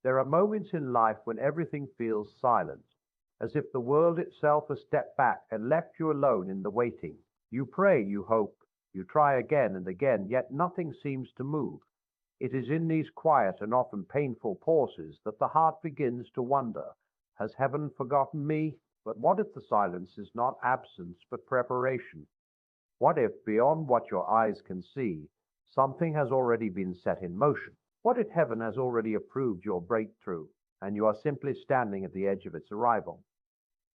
There are moments in life when everything feels silent, as if the world itself has stepped back and left you alone in the waiting. You pray, you hope, you try again and again, yet nothing seems to move. It is in these quiet and often painful pauses that the heart begins to wonder, has heaven forgotten me? But what if the silence is not absence but preparation? What if, beyond what your eyes can see, something has already been set in motion? What if heaven has already approved your breakthrough and you are simply standing at the edge of its arrival?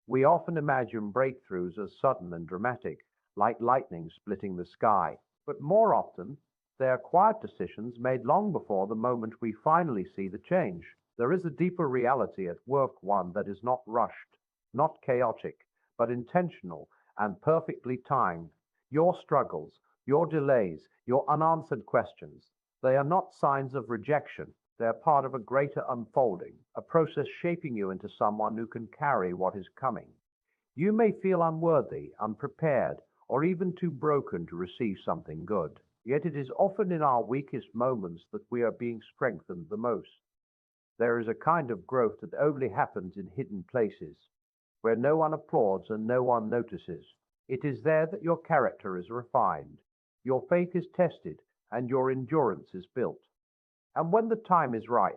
We often imagine breakthroughs as sudden and dramatic, like lightning splitting the sky, but more often, they are quiet decisions made long before the moment we finally see the change. There is a deeper reality at work, one that is not rushed, not chaotic, but intentional and perfectly timed. Your struggles, your delays, your unanswered questions, they are not signs of rejection. They are part of a greater unfolding, a process shaping you into someone who can carry what is coming. You may feel unworthy, unprepared, or even too broken to receive something good. Yet it is often in our weakest moments that we are being strengthened the most. There is a kind of growth that only happens in hidden places, where no one applauds and no one notices. It is there that your character is refined, your faith is tested, and your endurance is built. And when the time is right,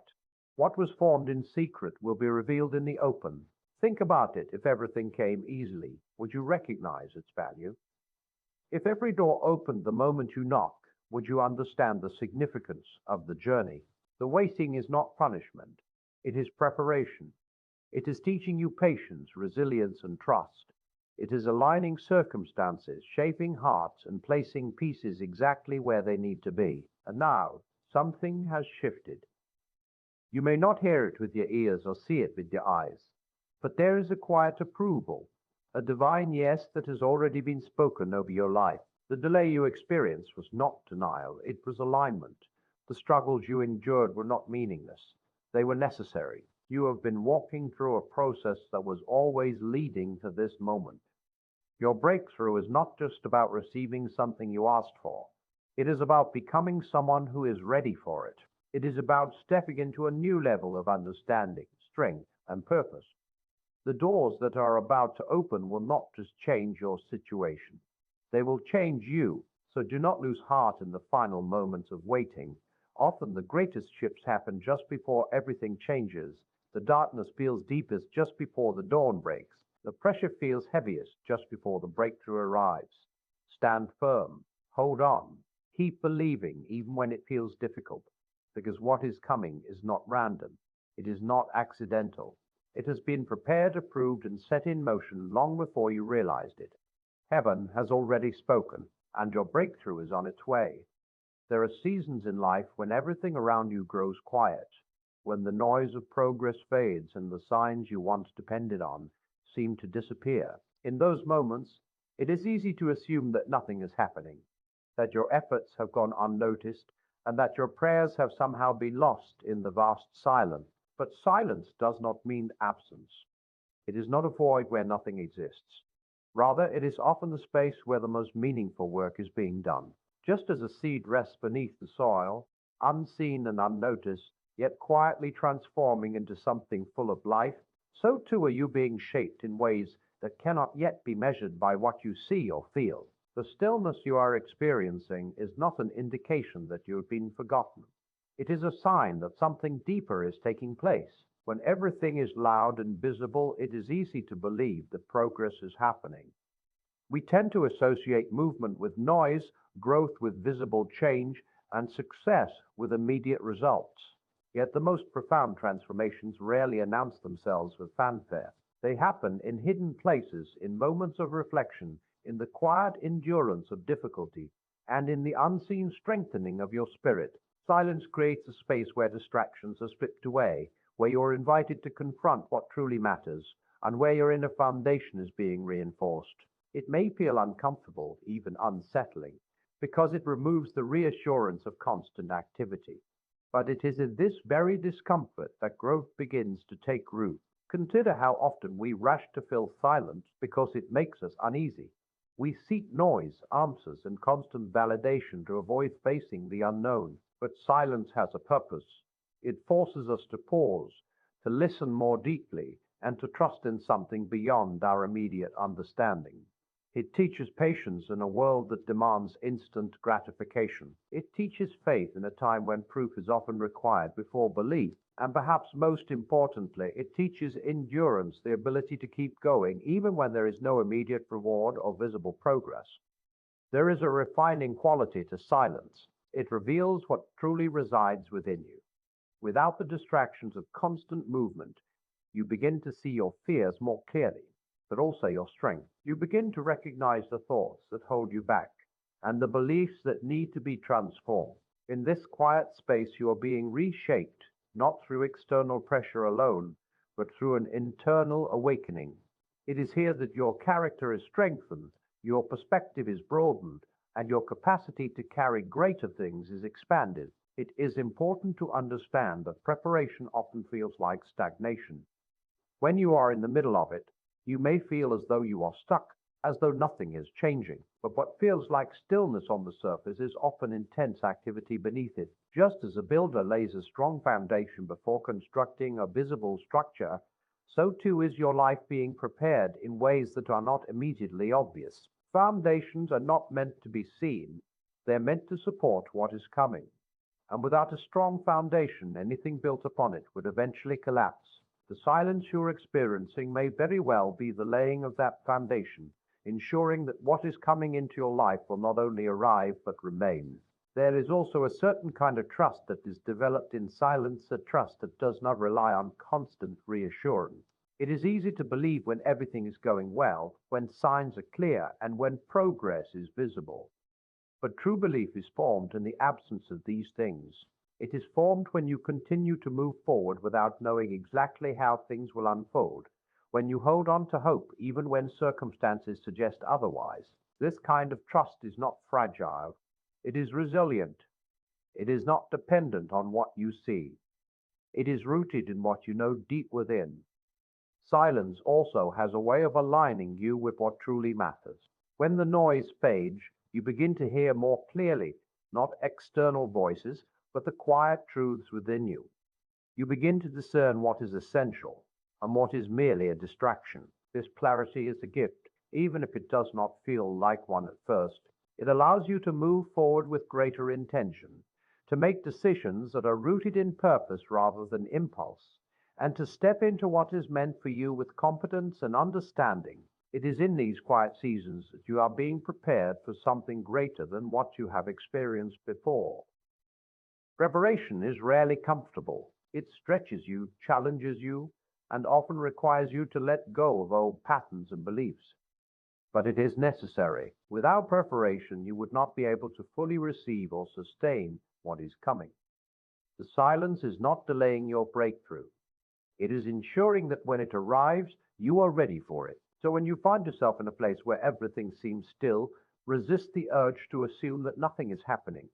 what was formed in secret will be revealed in the open. Think about it. If everything came easily, would you recognize its value? If every door opened the moment you knock, would you understand the significance of the journey? The waiting is not punishment. It is preparation. It is teaching you patience, resilience, and trust. It is aligning circumstances, shaping hearts, and placing pieces exactly where they need to be. And now, something has shifted. You may not hear it with your ears or see it with your eyes, but there is a quiet approval, a divine yes that has already been spoken over your life. The delay you experienced was not denial, it was alignment. The struggles you endured were not meaningless, they were necessary. You have been walking through a process that was always leading to this moment. Your breakthrough is not just about receiving something you asked for. It is about becoming someone who is ready for it. It is about stepping into a new level of understanding, strength, and purpose. The doors that are about to open will not just change your situation. They will change you. So do not lose heart in the final moments of waiting. Often the greatest shifts happen just before everything changes. The darkness feels deepest just before the dawn breaks. The pressure feels heaviest just before the breakthrough arrives. Stand firm. Hold on. Keep believing even when it feels difficult, because what is coming is not random. It is not accidental. It has been prepared, approved, and set in motion long before you realized it. Heaven has already spoken, and your breakthrough is on its way. There are seasons in life when everything around you grows quiet, when the noise of progress fades and the signs you once depended on seem to disappear. In those moments, it is easy to assume that nothing is happening, that your efforts have gone unnoticed, and that your prayers have somehow been lost in the vast silence. But silence does not mean absence. It is not a void where nothing exists. Rather, it is often the space where the most meaningful work is being done. Just as a seed rests beneath the soil, unseen and unnoticed, yet quietly transforming into something full of life, so too are you being shaped in ways that cannot yet be measured by what you see or feel. The stillness you are experiencing is not an indication that you have been forgotten. It is a sign that something deeper is taking place. When everything is loud and visible, it is easy to believe that progress is happening. We tend to associate movement with noise, growth with visible change, and success with immediate results. Yet the most profound transformations rarely announce themselves with fanfare. They happen in hidden places, in moments of reflection, in the quiet endurance of difficulty, and in the unseen strengthening of your spirit. Silence creates a space where distractions are stripped away, where you're invited to confront what truly matters, and where your inner foundation is being reinforced. It may feel uncomfortable, even unsettling, because it removes the reassurance of constant activity. But it is in this very discomfort that growth begins to take root. Consider how often we rush to fill silence because it makes us uneasy. We seek noise, answers, and constant validation to avoid facing the unknown. But silence has a purpose. It forces us to pause, to listen more deeply, and to trust in something beyond our immediate understanding. It teaches patience in a world that demands instant gratification. It teaches faith in a time when proof is often required before belief. And perhaps most importantly, it teaches endurance, the ability to keep going even when there is no immediate reward or visible progress. There is a refining quality to silence. It reveals what truly resides within you. Without the distractions of constant movement, you begin to see your fears more clearly, but also your strength. You begin to recognize the thoughts that hold you back and the beliefs that need to be transformed. In this quiet space, you are being reshaped, not through external pressure alone, but through an internal awakening. It is here that your character is strengthened, your perspective is broadened, and your capacity to carry greater things is expanded. It is important to understand that preparation often feels like stagnation. When you are in the middle of it, you may feel as though you are stuck, as though nothing is changing. But what feels like stillness on the surface is often intense activity beneath it. Just as a builder lays a strong foundation before constructing a visible structure, so too is your life being prepared in ways that are not immediately obvious. Foundations are not meant to be seen, they're meant to support what is coming. And without a strong foundation, anything built upon it would eventually collapse. The silence you're experiencing may very well be the laying of that foundation, ensuring that what is coming into your life will not only arrive but remain. There is also a certain kind of trust that is developed in silence, a trust that does not rely on constant reassurance. It is easy to believe when everything is going well, when signs are clear, and when progress is visible. But true belief is formed in the absence of these things. It is formed when you continue to move forward without knowing exactly how things will unfold, when you hold on to hope even when circumstances suggest otherwise. This kind of trust is not fragile. It is resilient. It is not dependent on what you see. It is rooted in what you know deep within. Silence also has a way of aligning you with what truly matters. When the noise fades, you begin to hear more clearly, not external voices, but the quiet truths within you. You begin to discern what is essential and what is merely a distraction. This clarity is a gift, even if it does not feel like one at first. It allows you to move forward with greater intention, to make decisions that are rooted in purpose rather than impulse, and to step into what is meant for you with confidence and understanding. It is in these quiet seasons that you are being prepared for something greater than what you have experienced before. Preparation is rarely comfortable. It stretches you, challenges you, and often requires you to let go of old patterns and beliefs. But it is necessary. Without preparation, you would not be able to fully receive or sustain what is coming. The silence is not delaying your breakthrough. It is ensuring that when it arrives, you are ready for it. So when you find yourself in a place where everything seems still, resist the urge to assume that nothing is happening.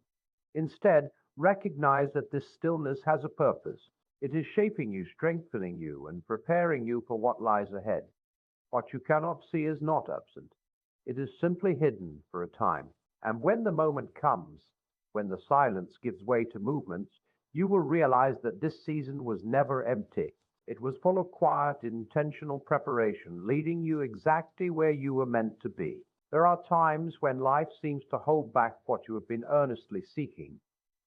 Instead, recognize that this stillness has a purpose. It is shaping you, strengthening you, and preparing you for what lies ahead. What you cannot see is not absent. It is simply hidden for a time. And when the moment comes, when the silence gives way to movements, you will realize that this season was never empty. It was full of quiet, intentional preparation, leading you exactly where you were meant to be. There are times when life seems to hold back what you have been earnestly seeking,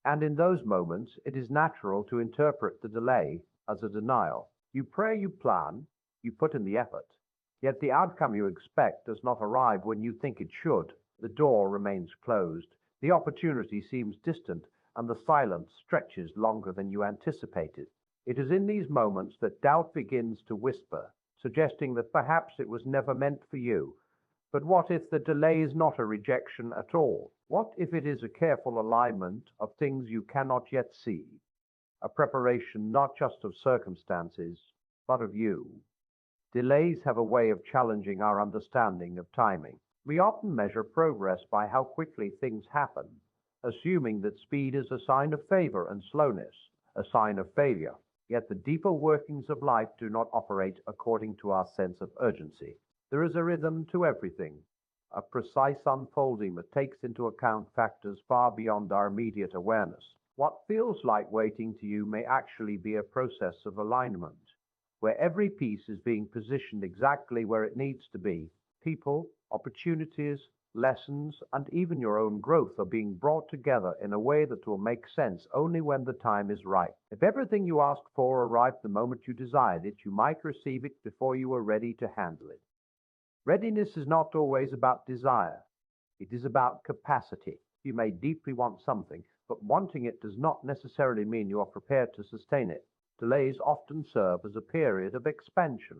and in those moments it is natural to interpret the delay as a denial. You pray, you plan, you put in the effort, yet the outcome you expect does not arrive when you think it should. The door remains closed, the opportunity seems distant, and the silence stretches longer than you anticipated. It is in these moments that doubt begins to whisper, suggesting that perhaps it was never meant for you. But what if the delay is not a rejection at all? What if it is a careful alignment of things you cannot yet see? A preparation not just of circumstances, but of you. Delays have a way of challenging our understanding of timing. We often measure progress by how quickly things happen, assuming that speed is a sign of favor and slowness a sign of failure. Yet the deeper workings of life do not operate according to our sense of urgency. There is a rhythm to everything, a precise unfolding that takes into account factors far beyond our immediate awareness. What feels like waiting to you may actually be a process of alignment, where every piece is being positioned exactly where it needs to be. People, opportunities, lessons, and even your own growth are being brought together in a way that will make sense only when the time is right. If everything you asked for arrived the moment you desired it, you might receive it before you were ready to handle it. Readiness is not always about desire. It is about capacity. You may deeply want something, but wanting it does not necessarily mean you are prepared to sustain it. Delays often serve as a period of expansion,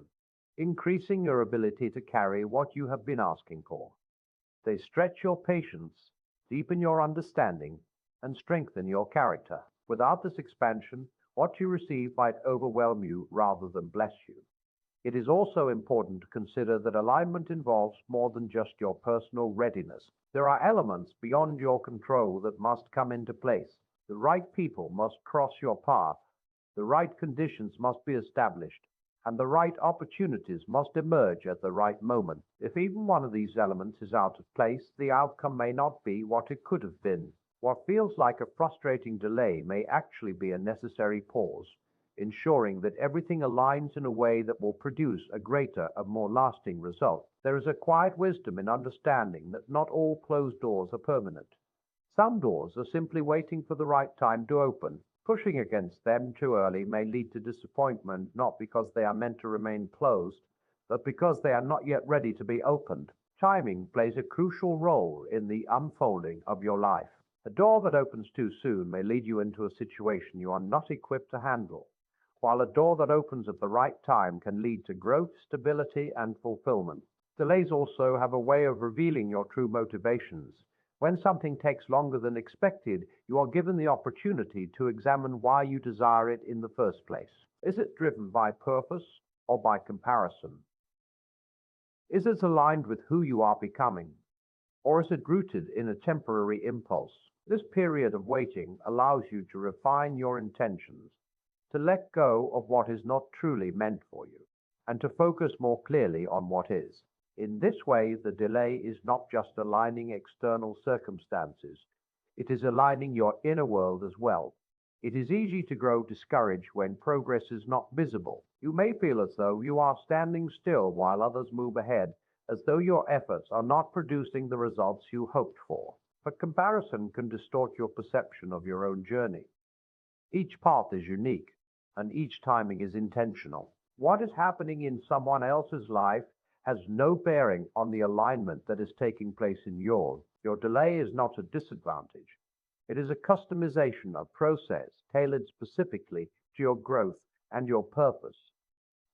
increasing your ability to carry what you have been asking for. They stretch your patience, deepen your understanding, and strengthen your character. Without this expansion, what you receive might overwhelm you rather than bless you. It is also important to consider that alignment involves more than just your personal readiness. There are elements beyond your control that must come into place. The right people must cross your path, the right conditions must be established, and the right opportunities must emerge at the right moment. If even one of these elements is out of place, the outcome may not be what it could have been. What feels like a frustrating delay may actually be a necessary pause, ensuring that everything aligns in a way that will produce a greater and more lasting result. There is a quiet wisdom in understanding that not all closed doors are permanent. Some doors are simply waiting for the right time to open. Pushing against them too early may lead to disappointment, not because they are meant to remain closed, but because they are not yet ready to be opened. Timing plays a crucial role in the unfolding of your life. A door that opens too soon may lead you into a situation you are not equipped to handle, while a door that opens at the right time can lead to growth, stability, and fulfillment. Delays also have a way of revealing your true motivations. When something takes longer than expected, you are given the opportunity to examine why you desire it in the first place. Is it driven by purpose or by comparison? Is it aligned with who you are becoming, or is it rooted in a temporary impulse? This period of waiting allows you to refine your intentions, to let go of what is not truly meant for you, and to focus more clearly on what is. In this way, the delay is not just aligning external circumstances, it is aligning your inner world as well. It is easy to grow discouraged when progress is not visible. You may feel as though you are standing still while others move ahead, as though your efforts are not producing the results you hoped for. But comparison can distort your perception of your own journey. Each path is unique, and each timing is intentional. What is happening in someone else's life has no bearing on the alignment that is taking place in yours. Your delay is not a disadvantage. It is a customization of process tailored specifically to your growth and your purpose.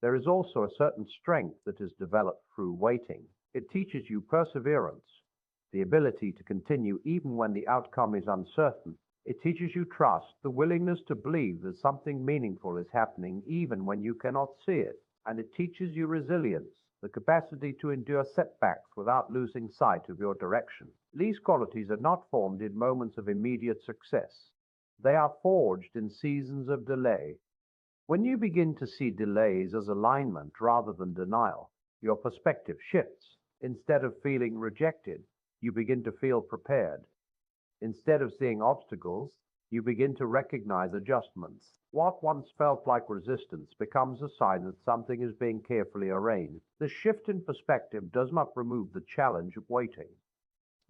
There is also a certain strength that is developed through waiting. It teaches you perseverance, the ability to continue even when the outcome is uncertain. It teaches you trust, the willingness to believe that something meaningful is happening even when you cannot see it. And it teaches you resilience, the capacity to endure setbacks without losing sight of your direction. These qualities are not formed in moments of immediate success. They are forged in seasons of delay. When you begin to see delays as alignment rather than denial, your perspective shifts. Instead of feeling rejected, you begin to feel prepared. Instead of seeing obstacles, you begin to recognize adjustments. What once felt like resistance becomes a sign that something is being carefully arranged. The shift in perspective does not remove the challenge of waiting,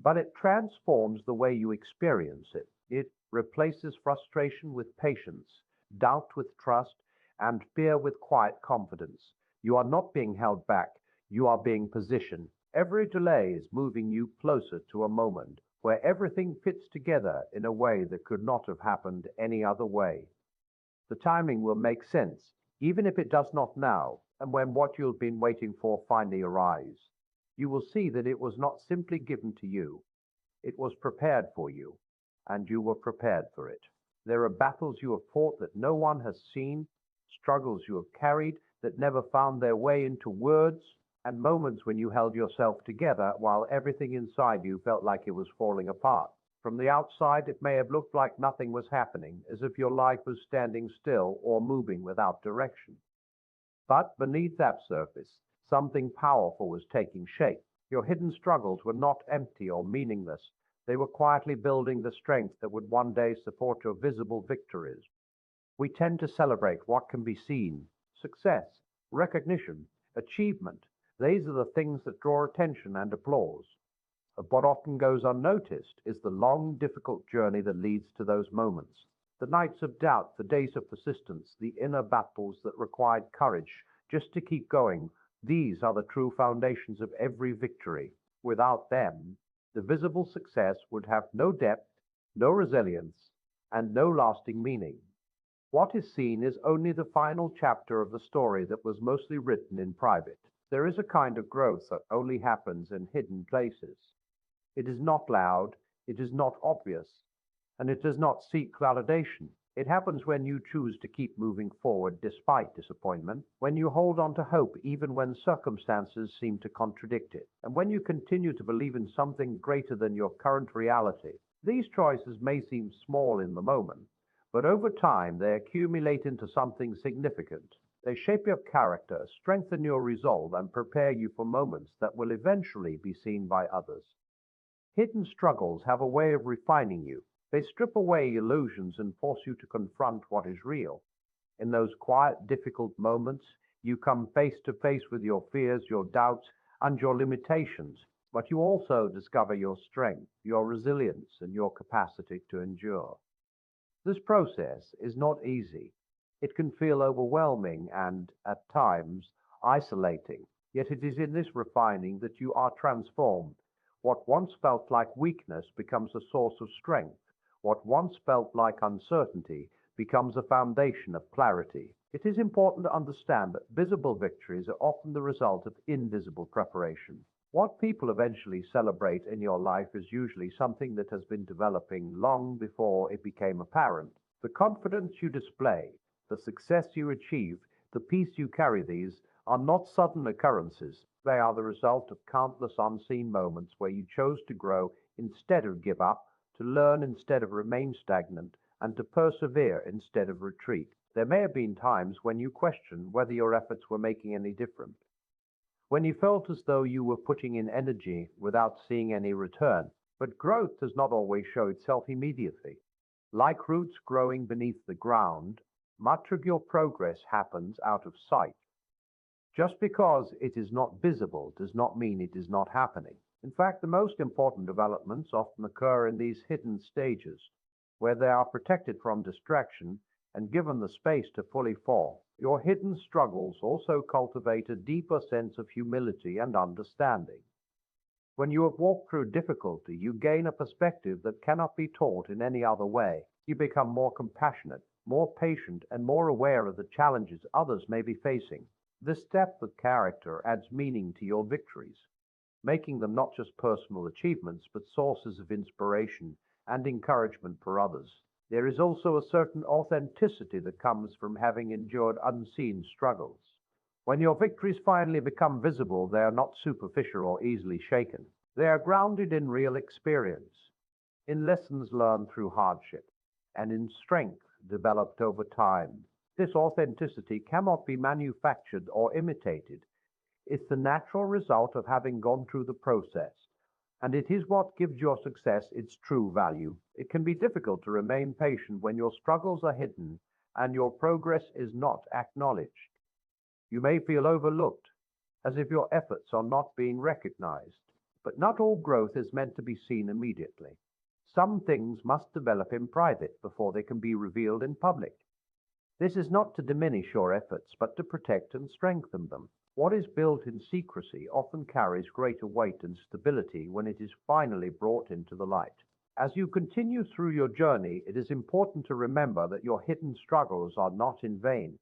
but it transforms the way you experience it. It replaces frustration with patience, doubt with trust, and fear with quiet confidence. You are not being held back, you are being positioned. Every delay is moving you closer to a moment where everything fits together in a way that could not have happened any other way. The timing will make sense, even if it does not now, and when what you've been waiting for finally arrives, you will see that it was not simply given to you, it was prepared for you, and you were prepared for it. There are battles you have fought that no one has seen, struggles you have carried that never found their way into words, and moments when you held yourself together while everything inside you felt like it was falling apart. From the outside, it may have looked like nothing was happening, as if your life was standing still or moving without direction. But beneath that surface, something powerful was taking shape. Your hidden struggles were not empty or meaningless. They were quietly building the strength that would one day support your visible victories. We tend to celebrate what can be seen: success, recognition, achievement. These are the things that draw attention and applause. But what often goes unnoticed is the long, difficult journey that leads to those moments. The nights of doubt, the days of persistence, the inner battles that required courage just to keep going. These are the true foundations of every victory. Without them, the visible success would have no depth, no resilience, and no lasting meaning. What is seen is only the final chapter of the story that was mostly written in private. There is a kind of growth that only happens in hidden places. It is not loud, it is not obvious, and it does not seek validation. It happens when you choose to keep moving forward despite disappointment, when you hold on to hope even when circumstances seem to contradict it, and when you continue to believe in something greater than your current reality. These choices may seem small in the moment, but over time they accumulate into something significant. They shape your character, strengthen your resolve, and prepare you for moments that will eventually be seen by others. Hidden struggles have a way of refining you. They strip away illusions and force you to confront what is real. In those quiet, difficult moments, you come face to face with your fears, your doubts, and your limitations, but you also discover your strength, your resilience, and your capacity to endure. This process is not easy. It can feel overwhelming and, at times, isolating. Yet it is in this refining that you are transformed. What once felt like weakness becomes a source of strength. What once felt like uncertainty becomes a foundation of clarity. It is important to understand that visible victories are often the result of invisible preparation. What people eventually celebrate in your life is usually something that has been developing long before it became apparent. The confidence you display, the success you achieve, the peace you carry, these are not sudden occurrences. They are the result of countless unseen moments where you chose to grow instead of give up, to learn instead of remain stagnant, and to persevere instead of retreat. There may have been times when you questioned whether your efforts were making any difference, when you felt as though you were putting in energy without seeing any return. But growth does not always show itself immediately. Like roots growing beneath the ground, much of your progress happens out of sight. Just because it is not visible does not mean it is not happening. In fact, the most important developments often occur in these hidden stages, where they are protected from distraction and given the space to fully form. Your hidden struggles also cultivate a deeper sense of humility and understanding. When you have walked through difficulty, you gain a perspective that cannot be taught in any other way. You become more compassionate, more patient, and more aware of the challenges others may be facing. This depth of character adds meaning to your victories, making them not just personal achievements, but sources of inspiration and encouragement for others. There is also a certain authenticity that comes from having endured unseen struggles. When your victories finally become visible, they are not superficial or easily shaken. They are grounded in real experience, in lessons learned through hardship, and in strength developed over time. This authenticity cannot be manufactured or imitated. It's the natural result of having gone through the process, and it is what gives your success its true value. It can be difficult to remain patient when your struggles are hidden and your progress is not acknowledged. You may feel overlooked, as if your efforts are not being recognized. But not all growth is meant to be seen immediately. Some things must develop in private before they can be revealed in public. This is not to diminish your efforts, but to protect and strengthen them. What is built in secrecy often carries greater weight and stability when it is finally brought into the light. As you continue through your journey, it is important to remember that your hidden struggles are not in vain.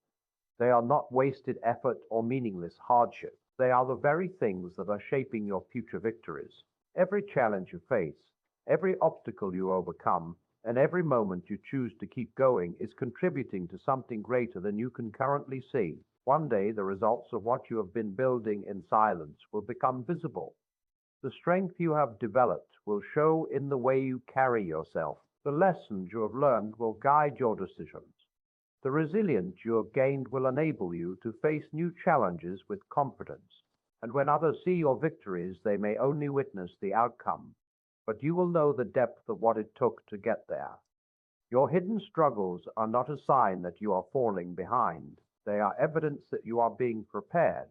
They are not wasted effort or meaningless hardship. They are the very things that are shaping your future victories. Every challenge you face, every obstacle you overcome, and every moment you choose to keep going is contributing to something greater than you can currently see. One day, the results of what you have been building in silence will become visible. The strength you have developed will show in the way you carry yourself. The lessons you have learned will guide your decisions. The resilience you have gained will enable you to face new challenges with confidence. And when others see your victories, they may only witness the outcome, but you will know the depth of what it took to get there. Your hidden struggles are not a sign that you are falling behind. They are evidence that you are being prepared.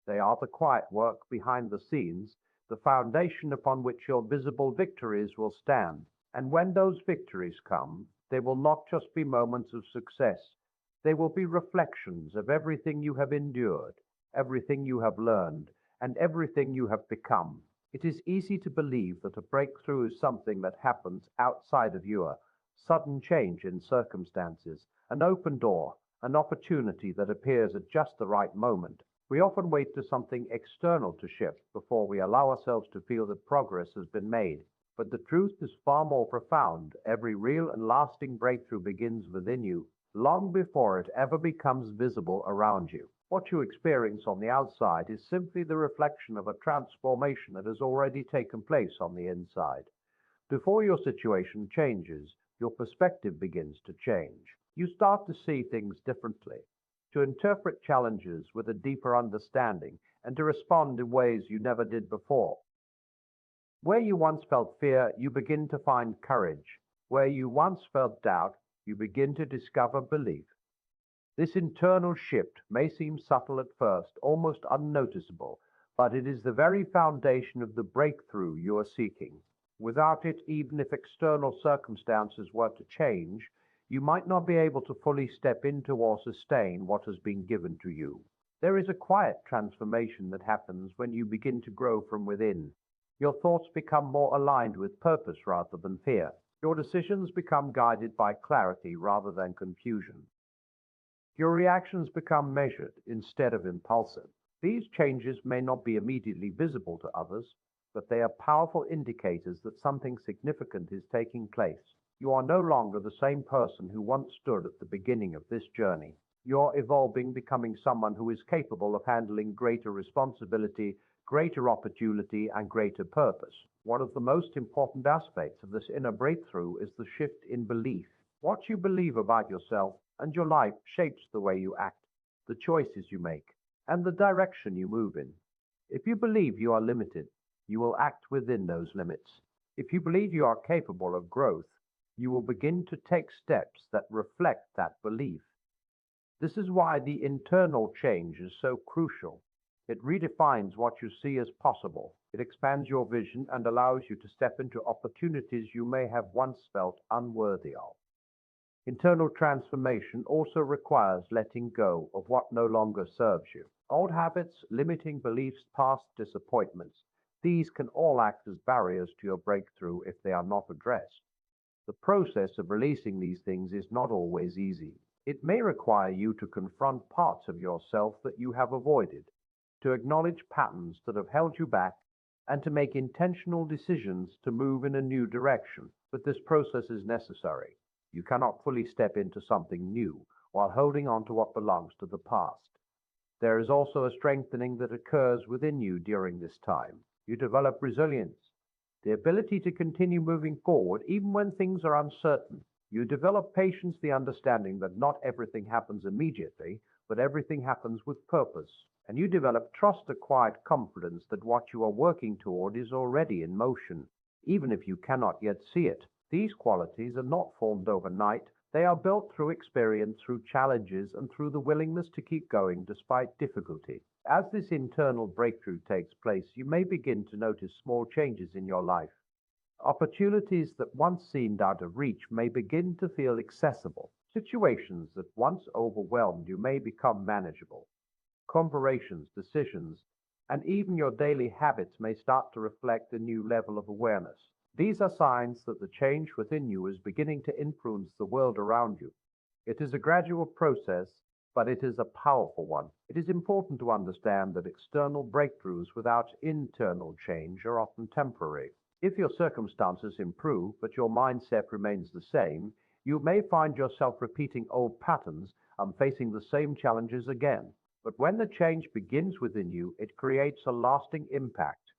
They are the quiet work behind the scenes, the foundation upon which your visible victories will stand. And when those victories come, they will not just be moments of success. They will be reflections of everything you have endured, everything you have learned, and everything you have become. It is easy to believe that a breakthrough is something that happens outside of you, a sudden change in circumstances, an open door, an opportunity that appears at just the right moment. We often wait for something external to shift before we allow ourselves to feel that progress has been made. But the truth is far more profound. Every real and lasting breakthrough begins within you, long before it ever becomes visible around you. What you experience on the outside is simply the reflection of a transformation that has already taken place on the inside. Before your situation changes, your perspective begins to change. You start to see things differently, to interpret challenges with a deeper understanding, and to respond in ways you never did before. Where you once felt fear, you begin to find courage. Where you once felt doubt, you begin to discover belief. This internal shift may seem subtle at first, almost unnoticeable, but it is the very foundation of the breakthrough you are seeking. Without it, even if external circumstances were to change, you might not be able to fully step into or sustain what has been given to you. There is a quiet transformation that happens when you begin to grow from within. Your thoughts become more aligned with purpose rather than fear. Your decisions become guided by clarity rather than confusion. Your reactions become measured instead of impulsive. These changes may not be immediately visible to others, but they are powerful indicators that something significant is taking place. You are no longer the same person who once stood at the beginning of this journey. You're evolving, becoming someone who is capable of handling greater responsibility, greater opportunity, and greater purpose. One of the most important aspects of this inner breakthrough is the shift in belief. What you believe about yourself and your life shapes the way you act, the choices you make, and the direction you move in. If you believe you are limited, you will act within those limits. If you believe you are capable of growth, you will begin to take steps that reflect that belief. This is why the internal change is so crucial. It redefines what you see as possible. It expands your vision and allows you to step into opportunities you may have once felt unworthy of. Internal transformation also requires letting go of what no longer serves you. Old habits, limiting beliefs, past disappointments, these can all act as barriers to your breakthrough if they are not addressed. The process of releasing these things is not always easy. It may require you to confront parts of yourself that you have avoided, to acknowledge patterns that have held you back, and to make intentional decisions to move in a new direction. But this process is necessary. You cannot fully step into something new while holding on to what belongs to the past. There is also a strengthening that occurs within you during this time. You develop resilience, the ability to continue moving forward even when things are uncertain. You develop patience, the understanding that not everything happens immediately, but everything happens with purpose. And you develop trust, a quiet confidence that what you are working toward is already in motion, even if you cannot yet see it. These qualities are not formed overnight. They are built through experience, through challenges, and through the willingness to keep going despite difficulty. As this internal breakthrough takes place, you may begin to notice small changes in your life. Opportunities that once seemed out of reach may begin to feel accessible. Situations that once overwhelmed you may become manageable. Conversations, decisions, and even your daily habits may start to reflect a new level of awareness. These are signs that the change within you is beginning to influence the world around you. It is a gradual process, but it is a powerful one. It is important to understand that external breakthroughs without internal change are often temporary. If your circumstances improve, but your mindset remains the same, you may find yourself repeating old patterns and facing the same challenges again. But when the change begins within you, it creates a lasting impact.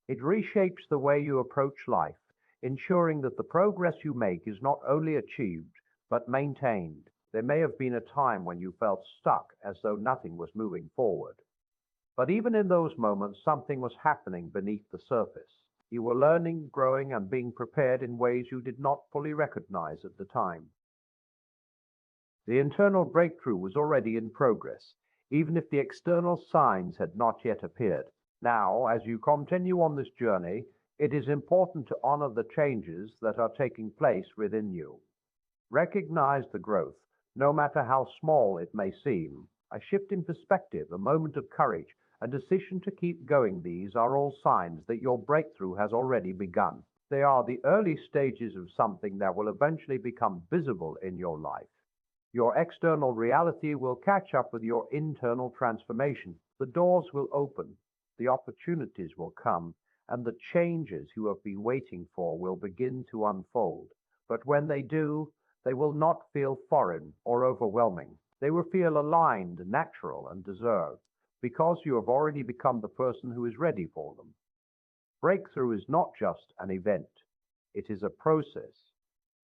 It reshapes the way you approach life, ensuring that the progress you make is not only achieved, but maintained. There may have been a time when you felt stuck, as though nothing was moving forward. But even in those moments, something was happening beneath the surface. You were learning, growing, and being prepared in ways you did not fully recognize at the time. The internal breakthrough was already in progress, even if the external signs had not yet appeared. Now, as you continue on this journey, it is important to honor the changes that are taking place within you. Recognize the growth, no matter how small it may seem. A shift in perspective, a moment of courage, a decision to keep going. These are all signs that your breakthrough has already begun. They are the early stages of something that will eventually become visible in your life. Your external reality will catch up with your internal transformation. The doors will open, the opportunities will come, and the changes you have been waiting for will begin to unfold. But when they do, they will not feel foreign or overwhelming. They will feel aligned, natural, and deserved, because you have already become the person who is ready for them. Breakthrough is not just an event, it is a process.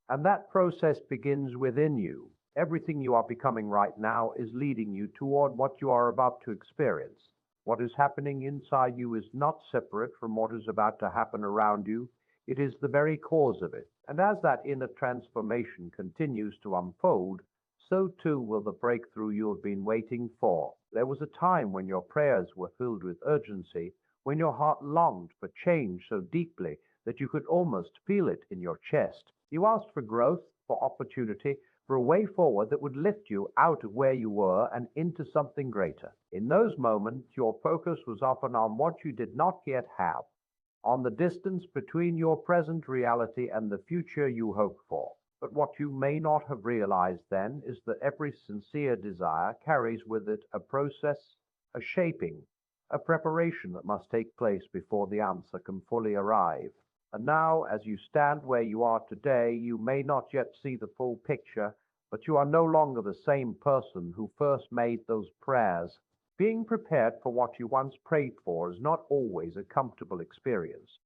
And that process begins within you. Everything you are becoming right now is leading you toward what you are about to experience. What is happening inside you is not separate from what is about to happen around you. It is the very cause of it. And as that inner transformation continues to unfold, so too will the breakthrough you have been waiting for. There was a time when your prayers were filled with urgency, when your heart longed for change so deeply that you could almost feel it in your chest. You asked for growth, for opportunity, for a way forward that would lift you out of where you were and into something greater. In those moments, your focus was often on what you did not yet have, on the distance between your present reality and the future you hoped for. But what you may not have realized then is that every sincere desire carries with it a process, a shaping, a preparation that must take place before the answer can fully arrive. And now, as you stand where you are today, you may not yet see the full picture, but you are no longer the same person who first made those prayers. Being prepared for what you once prayed for is not always a comfortable experience.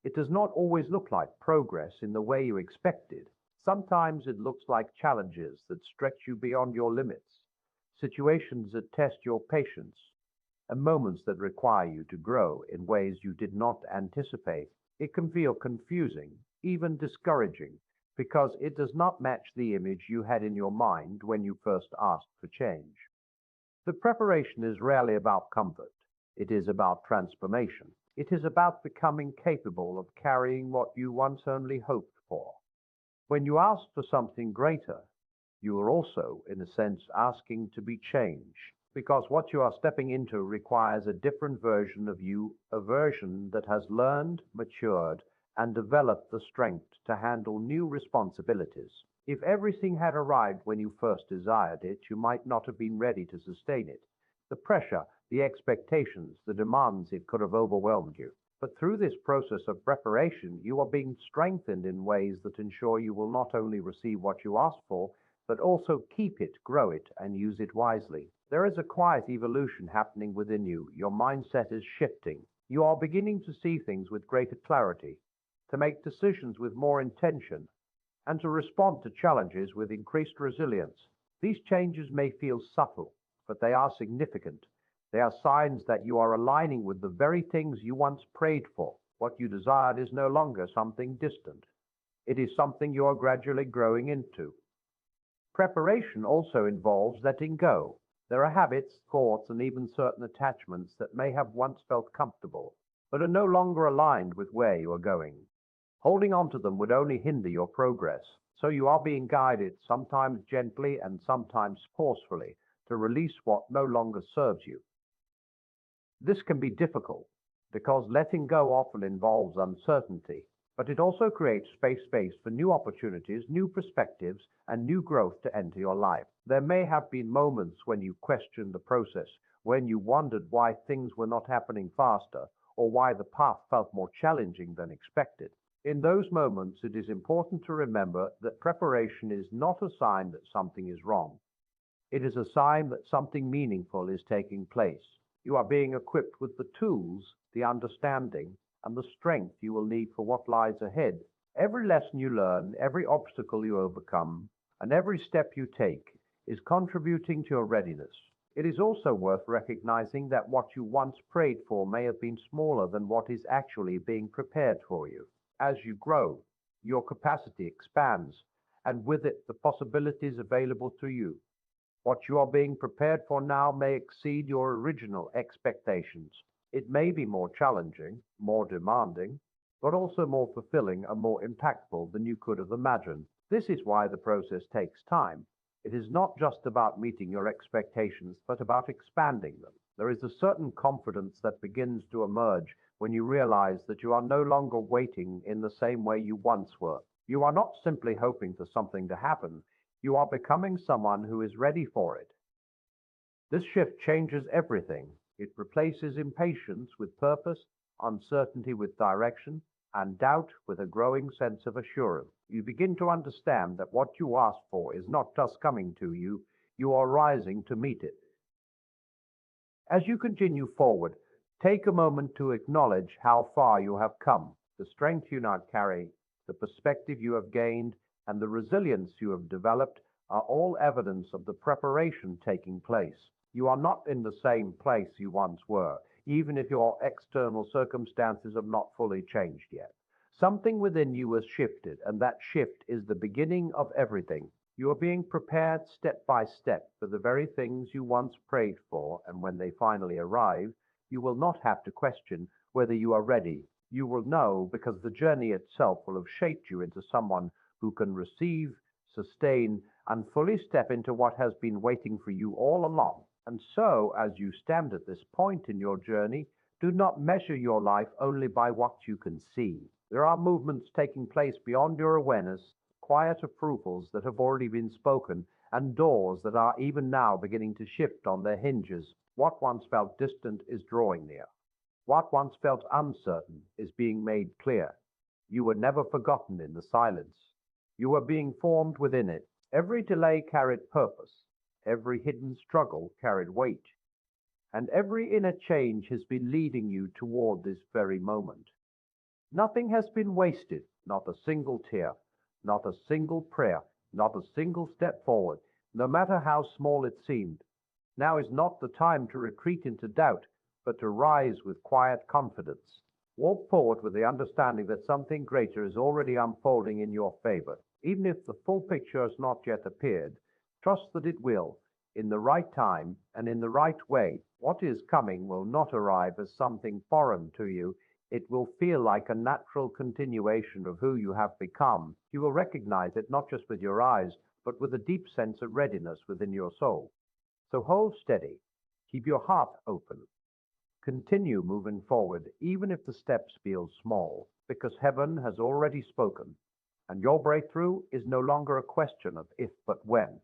It does not always look like progress in the way you expected. Sometimes it looks like challenges that stretch you beyond your limits, situations that test your patience, and moments that require you to grow in ways you did not anticipate. It can feel confusing, even discouraging, because it does not match the image you had in your mind when you first asked for change. The preparation is rarely about comfort. It is about transformation. It is about becoming capable of carrying what you once only hoped for. When you ask for something greater, you are also, in a sense, asking to be changed, because what you are stepping into requires a different version of you, a version that has learned, matured, and developed the strength to handle new responsibilities. If everything had arrived when you first desired it, you might not have been ready to sustain it. The pressure, the expectations, the demands, it could have overwhelmed you. But through this process of preparation, you are being strengthened in ways that ensure you will not only receive what you asked for, but also keep it, grow it, and use it wisely. There is a quiet evolution happening within you. Your mindset is shifting. You are beginning to see things with greater clarity, to make decisions with more intention, and to respond to challenges with increased resilience. These changes may feel subtle, but they are significant. They are signs that you are aligning with the very things you once prayed for. What you desired is no longer something distant. It is something you are gradually growing into. Preparation also involves letting go. There are habits, thoughts, and even certain attachments that may have once felt comfortable, but are no longer aligned with where you are going. Holding on to them would only hinder your progress, so you are being guided, sometimes gently and sometimes forcefully, to release what no longer serves you. This can be difficult because letting go often involves uncertainty, but it also creates space for new opportunities, new perspectives, and new growth to enter your life. There may have been moments when you questioned the process, when you wondered why things were not happening faster, or why the path felt more challenging than expected. In those moments, it is important to remember that preparation is not a sign that something is wrong. It is a sign that something meaningful is taking place. You are being equipped with the tools, the understanding, and the strength you will need for what lies ahead. Every lesson you learn, every obstacle you overcome, and every step you take is contributing to your readiness. It is also worth recognizing that what you once prayed for may have been smaller than what is actually being prepared for you. As you grow, your capacity expands, and with it, the possibilities available to you. What you are being prepared for now may exceed your original expectations. It may be more challenging, more demanding, but also more fulfilling and more impactful than you could have imagined. This is why the process takes time. It is not just about meeting your expectations, but about expanding them. There is a certain confidence that begins to emerge when you realize that you are no longer waiting in the same way you once were. You are not simply hoping for something to happen. You are becoming someone who is ready for it. This shift changes everything. It replaces impatience with purpose, uncertainty with direction, and doubt with a growing sense of assurance. You begin to understand that what you asked for is not just coming to you, you are rising to meet it. As you continue forward, take a moment to acknowledge how far you have come, the strength you now carry, the perspective you have gained, and the resilience you have developed are all evidence of the preparation taking place. You are not in the same place you once were, even if your external circumstances have not fully changed yet. Something within you has shifted, and that shift is the beginning of everything. You are being prepared step by step for the very things you once prayed for, and when they finally arrive, you will not have to question whether you are ready. You will know because the journey itself will have shaped you into someone who can receive, sustain, and fully step into what has been waiting for you all along. And so, as you stand at this point in your journey, do not measure your life only by what you can see. There are movements taking place beyond your awareness, quiet approvals that have already been spoken, and doors that are even now beginning to shift on their hinges. What once felt distant is drawing near. What once felt uncertain is being made clear. You were never forgotten in the silence. You were being formed within it. Every delay carried purpose. Every hidden struggle carried weight. And every inner change has been leading you toward this very moment. Nothing has been wasted, not a single tear, not a single prayer, not a single step forward, no matter how small it seemed. Now is not the time to retreat into doubt, but to rise with quiet confidence. Walk forward with the understanding that something greater is already unfolding in your favor. Even if the full picture has not yet appeared, trust that it will, in the right time and in the right way. What is coming will not arrive as something foreign to you. It will feel like a natural continuation of who you have become. You will recognize it not just with your eyes, but with a deep sense of readiness within your soul. So hold steady. Keep your heart open. Continue moving forward, even if the steps feel small, because heaven has already spoken, and your breakthrough is no longer a question of if but when.